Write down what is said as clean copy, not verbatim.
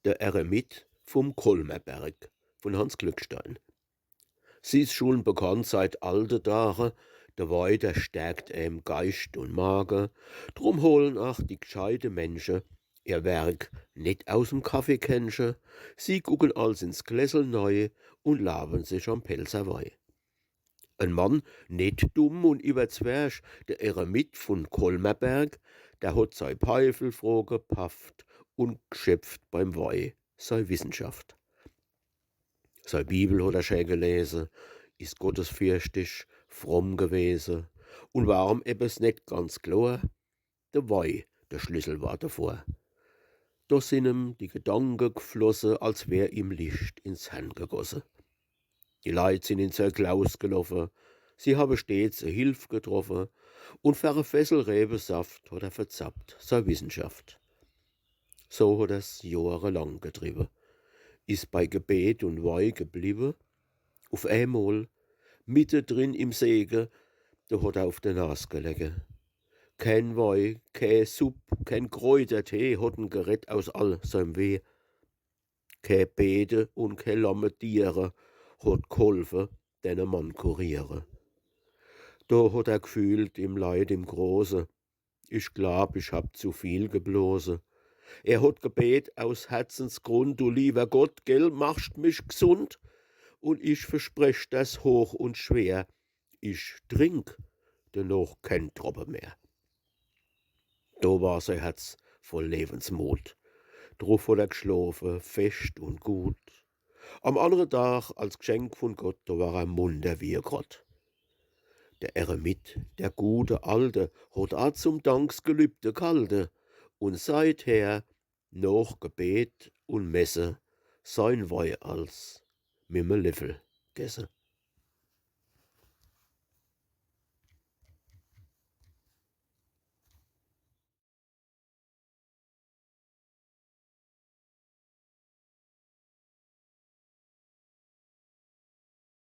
Der Eremit vom Kolmerberg von Hans Glückstein. Sie ist schon bekannt seit alte Tage, der Weih, der stärkt Geist und Magen. Drum holen auch die gescheite Menschen ihr Werk nicht aus'm Kaffeekännchen. Sie gucken als ins Gläsel neu und laben sich am Pelzer Weih. Ein Mann, nicht dumm und überzwerg, der Eremit von Kolmerberg, der hat sei Peifel froh gepafft und geschöpft beim Weih sei Wissenschaft. Sei Bibel hat er schön gelesen, ist gottesfürchtig, fromm gewesen und warum ebbes nicht ganz klar, der Weih der Schlüssel war davor. Da sind ihm die Gedanken geflossen, als wär ihm Licht ins Hirn gegossen. Die Leute sind in sein Klaus gelaufen, sie haben stets Hilf getroffen und für eine Fessel Rebensaft hat er verzappt, sei Wissenschaft. So hat er's jahrelang getrieben, ist bei Gebet und Weih geblieben. Auf einmal, mittendrin im Segen, da hat er auf der Nas gelegen. Kein Weih, kein Supp, kein Kräutertee hat'n gerett aus all seinem Weh. Kein Bete und kein lamme Tiere hat geholfen, den Mann kuriere. Da hat er gefühlt im Leid im Große, ich glaub, ich hab zu viel geblose. Er hat gebet aus Herzensgrund, du lieber Gott, gell, machst mich gesund, und ich versprech das hoch und schwer, ich trink dennoch kein Tropfen mehr. Da war sein Herz voll Lebensmut, drauf hat er geschlafen, fest und gut. Am anderen Tag, als Geschenk von Gott, da war er munter wie ein Grott. Der Eremit, der gute Alte, hat a zum Danksgelübde gehalten und seither noch Gebet und Messe sein Weih als mit 'm Löffel gegessen.